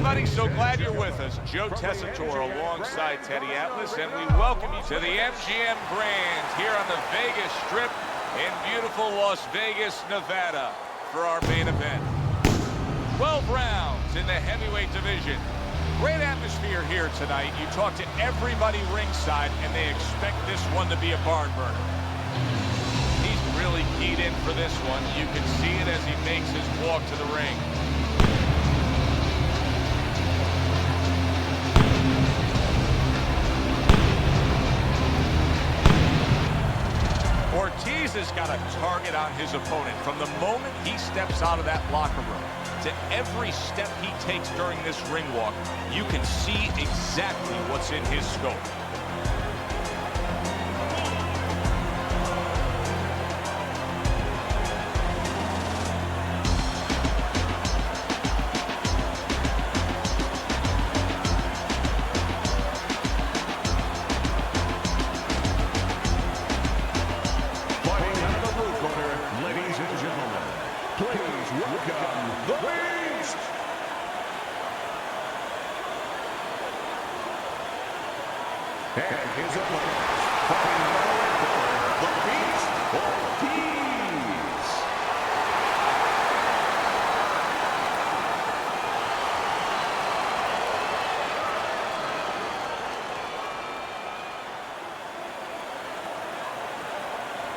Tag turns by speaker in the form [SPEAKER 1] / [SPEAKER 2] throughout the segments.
[SPEAKER 1] everybody. So glad you're with us. Joe Tessitore alongside Teddy Atlas, and we welcome you to the MGM Grand here on the Vegas Strip in beautiful Las Vegas, Nevada for our main event. 12 rounds in the heavyweight division. Great atmosphere here tonight. You talk to everybody ringside, and they expect this one to be a barn burner. He's really keyed in for this one. You can see it as he makes his walk to the ring. Ortiz has got a target on his opponent from the moment he steps out of that locker room to every step he takes during this ring walk. You can see exactly what's in his scope.
[SPEAKER 2] And his opponent, fighting the Beast, Ortiz.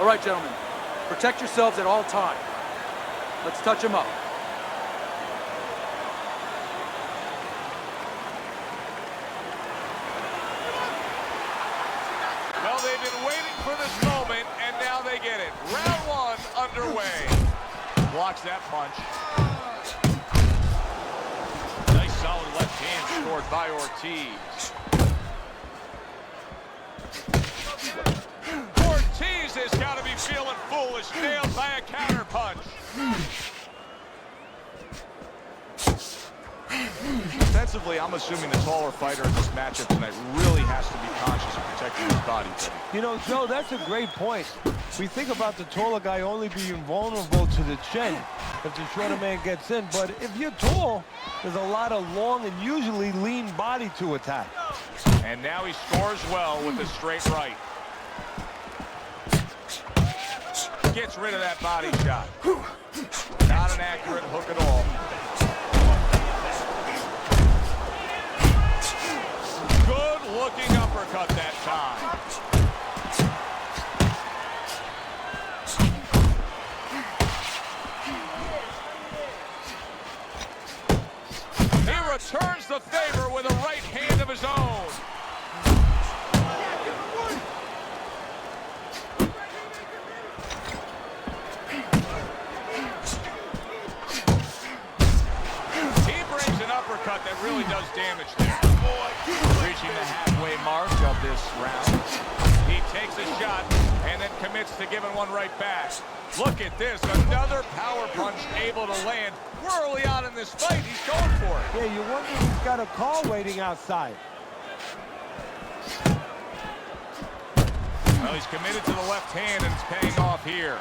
[SPEAKER 3] All right, gentlemen, protect yourselves at all times. Let's touch him up.
[SPEAKER 1] Well, they've been waiting for this moment, and now they get it. Round one underway. Blocks that punch. Nice solid left hand scored by Ortiz. Ortiz has got to be feeling foolish, nailed by a counter punch. Defensively, I'm assuming the taller fighter in this matchup tonight really has to be conscious of protecting his body.
[SPEAKER 4] You know, Joe, that's a great point. We think about the taller guy only being vulnerable to the chin if the shorter man gets in. But if you're tall, there's a lot of long and usually lean body to attack.
[SPEAKER 1] And now he scores well with the straight right. Gets rid of that body shot. Not an accurate hook at all. Good-looking uppercut that time. He returns the favor with a right hand of his own. He brings an uppercut that really does damage there. Reaching the halfway mark of this round. He takes a shot and then commits to giving one right back. Look at this, another power punch able to land. We're early on in this fight, he's going for it.
[SPEAKER 4] Yeah, you wonder if he's got a car waiting outside.
[SPEAKER 1] Well, he's committed to the left hand and it's paying off here.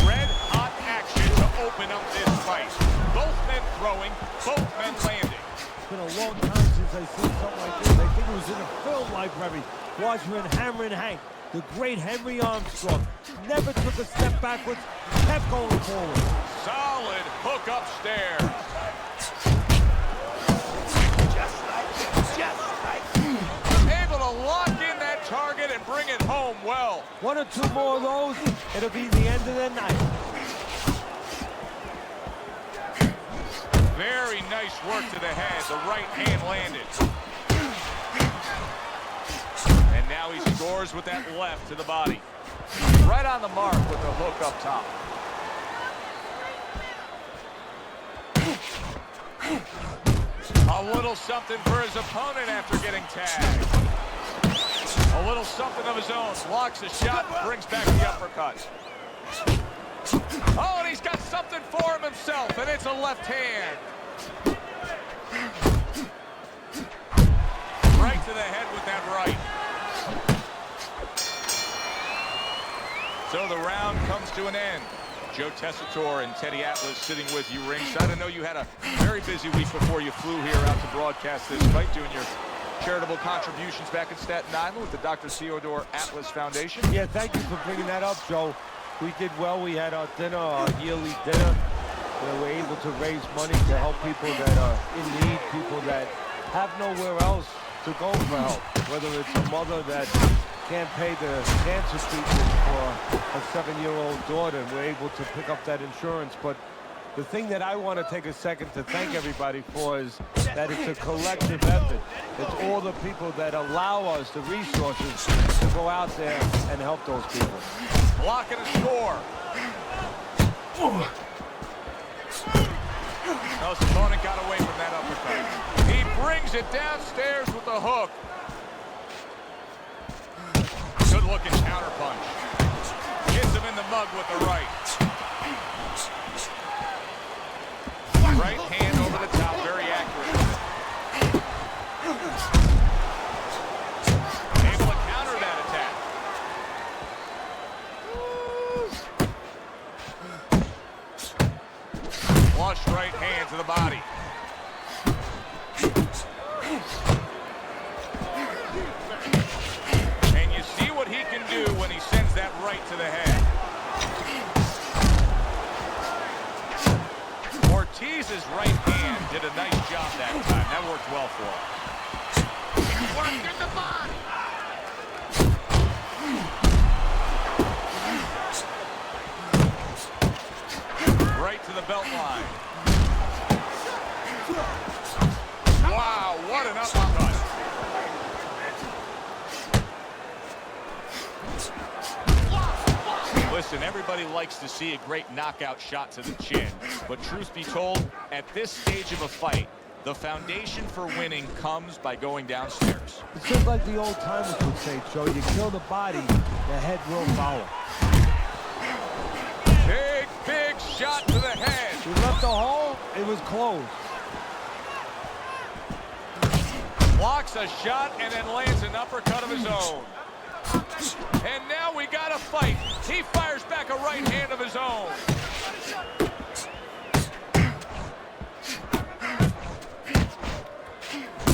[SPEAKER 1] Red hot action to open up this fight. Both men throwing, both men landing.
[SPEAKER 4] It's been a long time since I've seen something like this. I think it was in a film library. Watchman Hammer and Hank, the great Henry Armstrong, never took a step backwards, kept going forward.
[SPEAKER 1] Solid hook upstairs. Able to lock in that target and bring it home well.
[SPEAKER 4] One or two more of those, it'll be the end of the night.
[SPEAKER 1] Very nice work to the head. The right hand landed. And now he scores with that left to the body. Right on the mark with the hook up top. A little something for his opponent after getting tagged. A little something of his own. Blocks the shot, brings back the uppercut. Oh, and he's got something for him himself, and it's a left hand. Right to the head with that right. So the round comes to an end. Joe Tessitore and Teddy Atlas sitting with you ringside. I know you had a very busy week before you flew here out to broadcast this fight, doing your charitable contributions back in Staten Island with the Dr. Theodore Atlas Foundation.
[SPEAKER 4] Yeah, thank you for bringing that up, Joe. We did well. We had our dinner, our yearly dinner, where we're able to raise money to help people that are in need, people that have nowhere else to go for help, whether it's a mother that can't pay the cancer treatment for a 7-year-old daughter, and we're able to pick up that insurance. But the thing that I want to take a second to thank everybody for is that it's a collective effort. It's all the people that allow us the resources to go out there and help those people.
[SPEAKER 1] Blocking a score. No, his opponent got away from that uppercut. He brings it downstairs with a hook. Good looking counter punch. Hits him in the mug with the right. Right hand over the top, very accurate. Able to counter that attack. Flush right hand to the body. And you see what he can do when he sends that right to the head. Ortiz's right hand did a nice job that time. That worked well for him. Worked in the body. Right to the belt line. Wow, what an uppercut. Listen, everybody likes to see a great knockout shot to the chin, but truth be told, at this stage of a fight, the foundation for winning comes by going downstairs.
[SPEAKER 4] It's just like the old timers would say, Joe, you kill the body, the head will follow.
[SPEAKER 1] Big shot to the head.
[SPEAKER 4] He left the hole, it was closed.
[SPEAKER 1] Blocks a shot and then lands an uppercut of his own. And now we got a fight. He fires back a right hand of his own.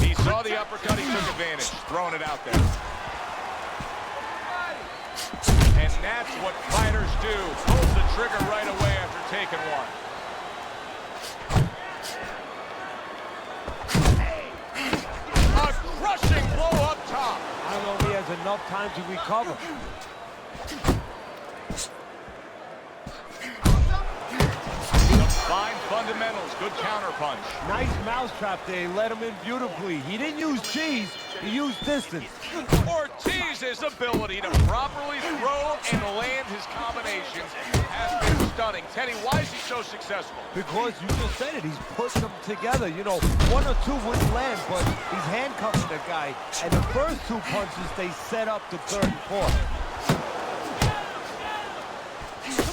[SPEAKER 1] He saw the uppercut, he took advantage, throwing it out there. And that's what fighters do. Pulls the trigger right away after taking one. A crushing blow up top.
[SPEAKER 4] I don't know if he has enough time to recover.
[SPEAKER 1] Fine fundamentals, good counter punch.
[SPEAKER 4] Nice mousetrap there, he let him in beautifully. He didn't use cheese, he used distance.
[SPEAKER 1] Ortiz's ability to properly throw and land his combinations has been stunning. Teddy, why is he so successful?
[SPEAKER 4] Because you just said it, he's putting them together. You know, 1 or 2 wouldn't land, but he's handcuffing the guy. And the first 2 punches, they set up the 3rd and 4th.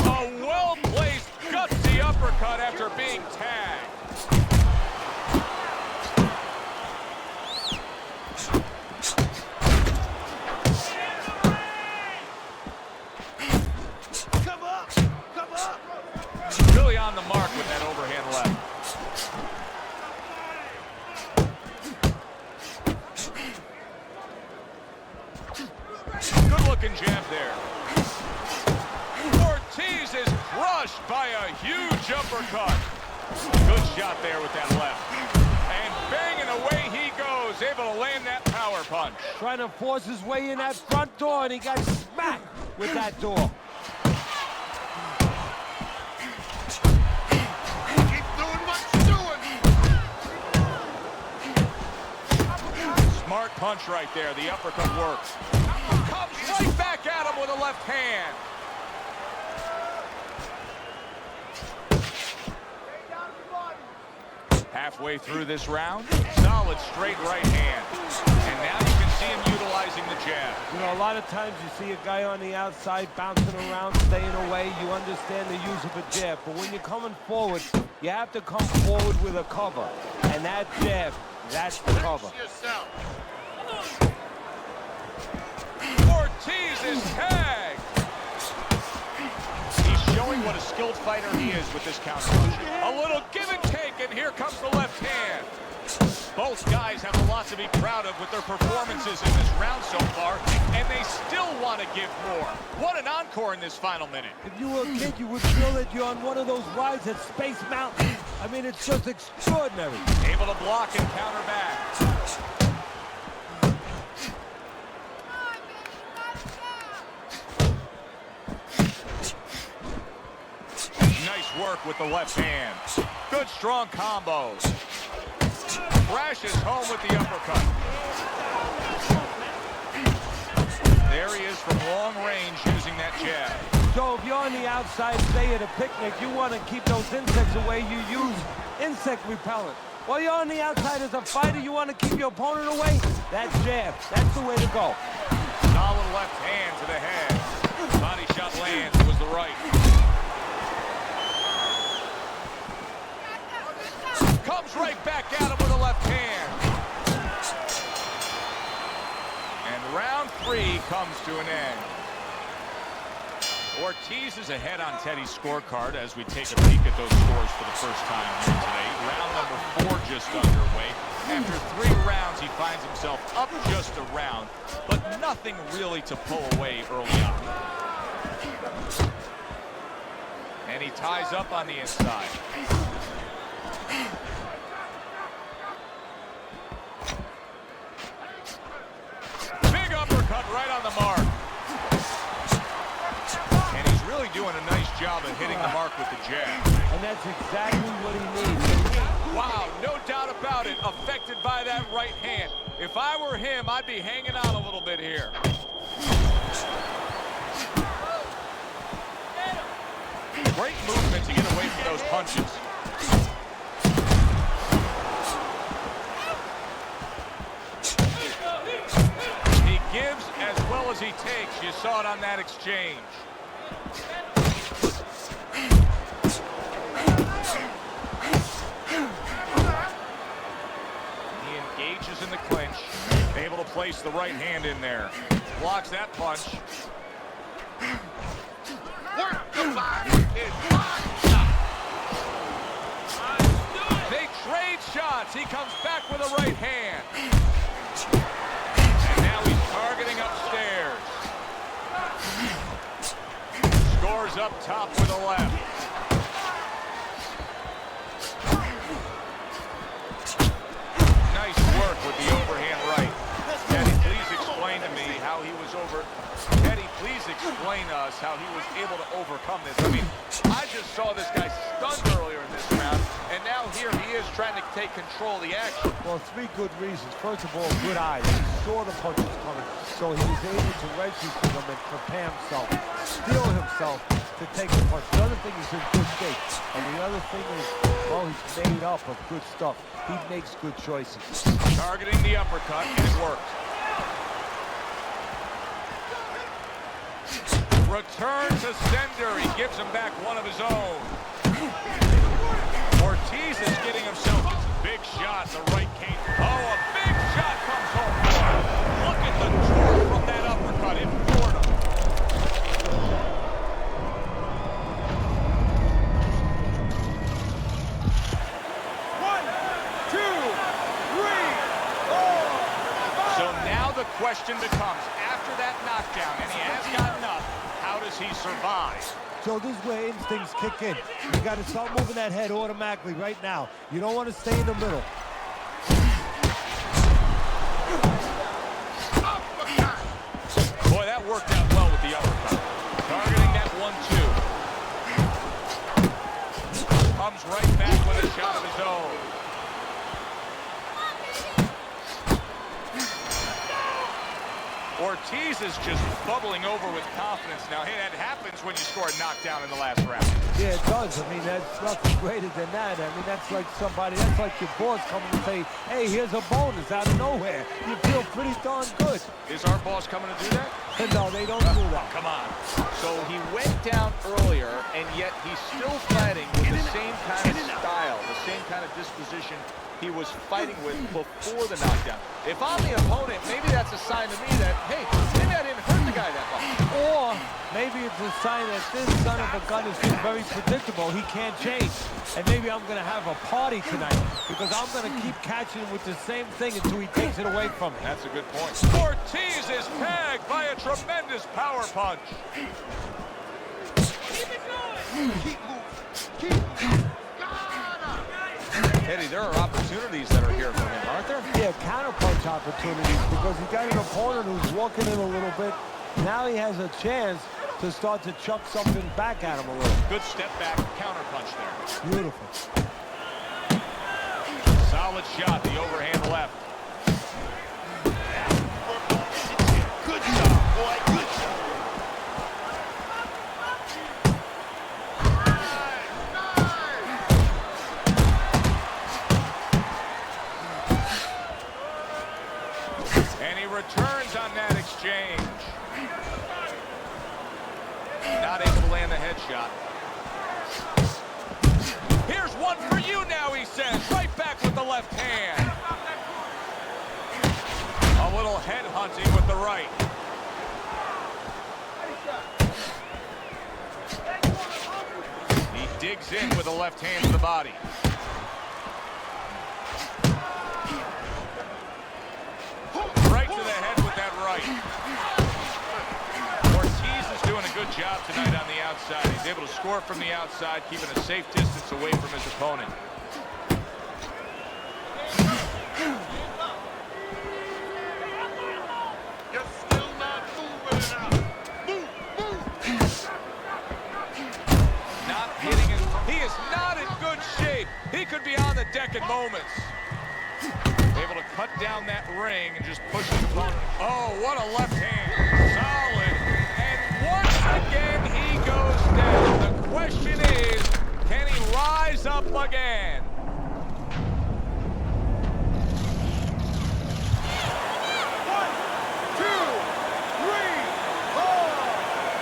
[SPEAKER 1] A well-placed, gutsy uppercut after being tagged.
[SPEAKER 2] Come up! Come up!
[SPEAKER 1] Really on the mark with that overhand left. Good-looking jab there. Ortiz is crushed by a huge uppercut. Good shot there with that left. And banging away he goes, able to land that power punch.
[SPEAKER 4] Trying to force his way in that front door, and he got smacked with that door.
[SPEAKER 2] Keep doing what you're doing!
[SPEAKER 1] Smart punch right there. The uppercut works. Comes right back at him with a left hand. Halfway through this round, solid straight right hand. And now you can see him utilizing the jab.
[SPEAKER 4] You know, a lot of times you see a guy on the outside bouncing around, staying away. You understand the use of a jab. But when you're coming forward, you have to come forward with a cover. And that jab, that's the cover.
[SPEAKER 1] Ortiz is tagged. He's showing what a skilled fighter he is with this counter punch. A little give and take, and here comes the left hand. Both guys have a lot to be proud of with their performances in this round so far, and they still want to give more. What an encore in this final minute.
[SPEAKER 4] If you were a kid, you would feel that you're on one of those rides at Space Mountain. I mean, it's just extraordinary.
[SPEAKER 1] Able to block and counter back. Nice work with the left hand. Good strong combos. Crashes home with the uppercut. There he is from long range using that jab.
[SPEAKER 4] So if you're on the outside, say at a picnic, you want to keep those insects away, you use insect repellent. While you're on the outside as a fighter, you want to keep your opponent away, that jab, that's the way to go.
[SPEAKER 1] Solid left hand to the head. Body shot lands, it was the right. Comes right back at him with a left hand. And round 3 comes to an end. Ortiz is ahead on Teddy's scorecard as we take a peek at those scores for the first time here today. Round number 4 just underway. After 3 rounds, he finds himself up just a round, but nothing really to pull away early on. And he ties up on the inside. Big uppercut right on the mark. And he's really doing a nice job of hitting the mark with the jab.
[SPEAKER 4] And that's exactly what he needs.
[SPEAKER 1] Wow, no doubt about it, affected by that right hand. If I were him, I'd be hanging on a little bit here. Great movement to get away from those punches. He gives as well as he takes. You saw it on that exchange. He engages in the clinch, able to place the right hand in there. Blocks that punch.
[SPEAKER 2] Work the body. It's hot shot.
[SPEAKER 1] They trade shots. He comes back with a right hand. And now he's targeting upstairs. Scores up top with a left. Nice work with the overhand right. Teddy, please explain to me how he was over. Teddy, please explain to us how he was able to overcome this. I mean, I just saw this guy stunned earlier in this round, and now here he is trying to take control of the action.
[SPEAKER 4] Well, 3 good reasons. First of all, good eyes. He saw the punches coming, so he was able to register them and prepare himself, steel himself to take the punch. The other thing is in good shape. And the other thing is, well, he's made up of good stuff. He makes good choices.
[SPEAKER 1] Targeting the uppercut, and it worked. Return to sender. He gives him back one of his own. Ortiz is getting himself a big shot. The right cane. Oh, a big shot comes home. Look at the torque from that uppercut. It floored him. So now the question becomes, after that knockdown, and he has gotten up, how does he survive?
[SPEAKER 4] So this is where instincts kick in. You got to start moving that head automatically right now. You don't want to stay in the middle.
[SPEAKER 1] Boy, that worked out well with the uppercut. Targeting that 1-2. Comes right back with a shot of his own. Ortiz is just bubbling over with confidence now. Hey, that happens when you score a knockdown in the last round.
[SPEAKER 4] Yeah, it does. I mean, that's nothing greater than that. I mean, that's like somebody, that's like your boss coming and say, hey, here's a bonus out of nowhere. You feel pretty darn good.
[SPEAKER 1] Is our boss coming to do that?
[SPEAKER 4] No, they don't do that.
[SPEAKER 1] Come on. So he went down earlier, and yet he's still fighting with the same kind of style, the same kind of disposition he was fighting with before the knockdown. If I'm the opponent, maybe that's a sign to me that, hey, maybe I didn't hurt the guy that much.
[SPEAKER 4] Or maybe it's a sign that this son of a gun is just very predictable. He can't change. And maybe I'm going to have a party tonight because I'm going to keep catching him with the same thing until he takes it away from me.
[SPEAKER 1] That's a good point. Ortiz is tagged by a tremendous power punch.
[SPEAKER 2] Keep it going. Keep moving. Keep moving.
[SPEAKER 1] Eddie, there are opportunities that are here for him, aren't there?
[SPEAKER 4] Yeah, counterpunch opportunities because he got an opponent who's walking in a little bit. Now he has a chance to start to chuck something back at him a little.
[SPEAKER 1] Good step back counterpunch there.
[SPEAKER 4] Beautiful.
[SPEAKER 1] Solid shot, the overhand left.
[SPEAKER 2] Good job, boy. Good job.
[SPEAKER 1] And he returns on that exchange. Not able to land the headshot. Here's one for you now, he says. Right back with the left hand. A little head hunting with the right. He digs in with the left hand to the body. Right to the head with that right. Ortiz is doing a good job tonight on the outside. He's able to score from the outside, keeping a safe distance away from his opponent.
[SPEAKER 2] You're still not moving enough. Move.
[SPEAKER 1] Not hitting his... He is not in good shape. He could be on the deck in moments. Able to cut down that ring and just push his opponent. Oh, what a left hand. Solid. And once again, he goes down. The question is, can he rise up again?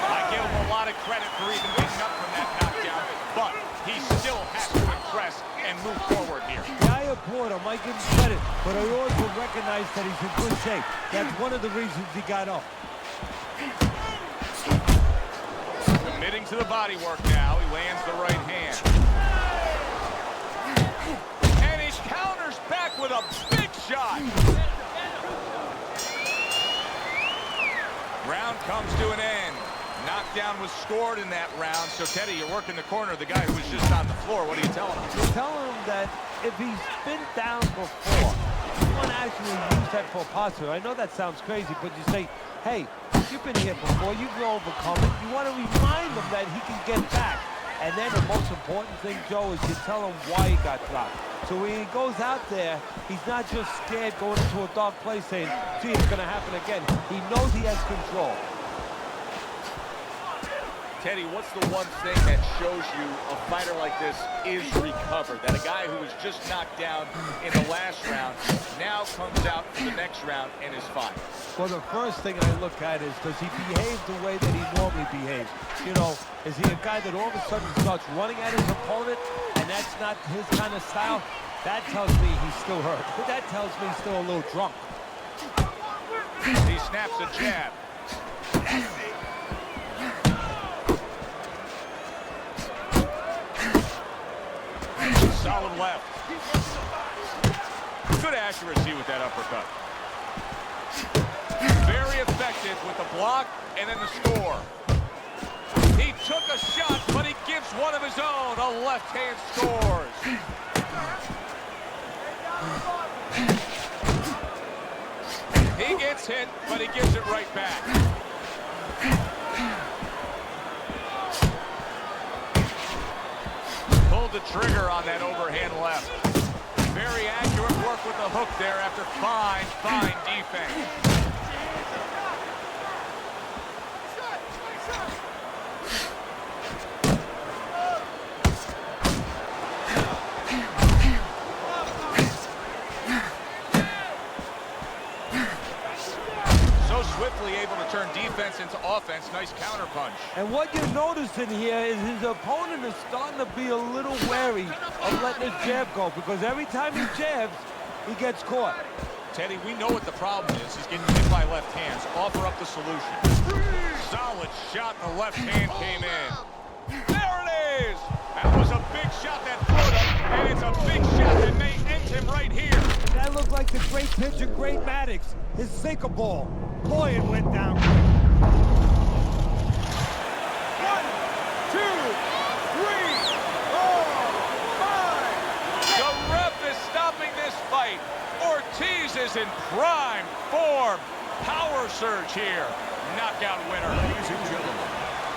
[SPEAKER 1] I give him a lot of credit for even getting up from that knockdown, but he still has to impress and move forward here.
[SPEAKER 4] I applaud him. I give him credit, but I also recognize that he's in good shape. That's one of the reasons he got up.
[SPEAKER 1] Committing to the body work now. He lands the right hand. And he counters back with a big shot. Round comes to an end. Knockdown was scored in that round. So, Teddy, you're working the corner of the guy who was just on the floor. What are you telling him?
[SPEAKER 4] You're telling him that if he's been down before, you want to actually use that for positive. I know that sounds crazy, but you say, hey, you've been here before, you've overcome it. You want to remind him that he can get back. And then the most important thing, Joe, is you tell him why he got dropped. So when he goes out there, he's not just scared going into a dark place saying, gee, it's going to happen again. He knows he has control.
[SPEAKER 1] Teddy, what's the one thing that shows you a fighter like this is recovered? That a guy who was just knocked down in the last round now comes out for the next round and is fine.
[SPEAKER 4] Well, the first thing I look at is, does he behave the way that he normally behaves? You know, is he a guy that all of a sudden starts running at his opponent and that's not his kind of style? That tells me he's still hurt. That tells me he's still a little drunk.
[SPEAKER 1] He snaps a jab. Solid left. Good accuracy with that uppercut. Very effective with the block and then the score. He took a shot, but he gives one of his own. A left hand scores. He gets hit, but he gives it right back. Pulled the trigger on that overhand left. Very accurate work with the hook there after fine defense. So swiftly able to turn defense into offense. Nice counterpunch.
[SPEAKER 4] And what you're noticing here is his opponent is starting to be a little wary of letting his jab go, because every time he jabs, he gets caught.
[SPEAKER 1] Teddy, we know what the problem is. He's getting hit by left hands. Offer up the solution. Solid shot. The left hand came in. There it is. That was a big shot that put him, and it's a big shot that may end him right here.
[SPEAKER 4] That looked like the great pitcher, Great Maddox, his sinker ball. Boy, it went down quick.
[SPEAKER 1] 1, 2, 3, 4, 5. The ref is stopping this fight. Ortiz is in prime form. Power surge here. Knockout winner.
[SPEAKER 2] Ladies and gentlemen,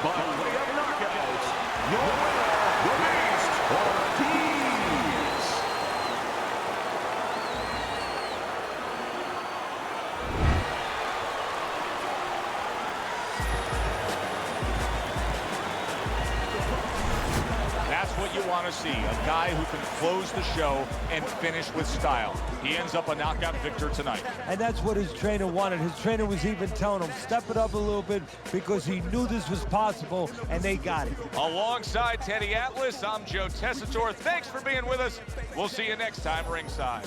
[SPEAKER 2] by way of knockouts, your winner, Luiz Ortiz.
[SPEAKER 1] That's what you want to see, a guy who can close the show and finish with style. He ends up a knockout victor tonight.
[SPEAKER 4] And that's what his trainer wanted. His trainer was even telling him, step it up a little bit, because he knew this was possible, and they got it.
[SPEAKER 1] Alongside Teddy Atlas, I'm Joe Tessitore. Thanks for being with us. We'll see you next time ringside.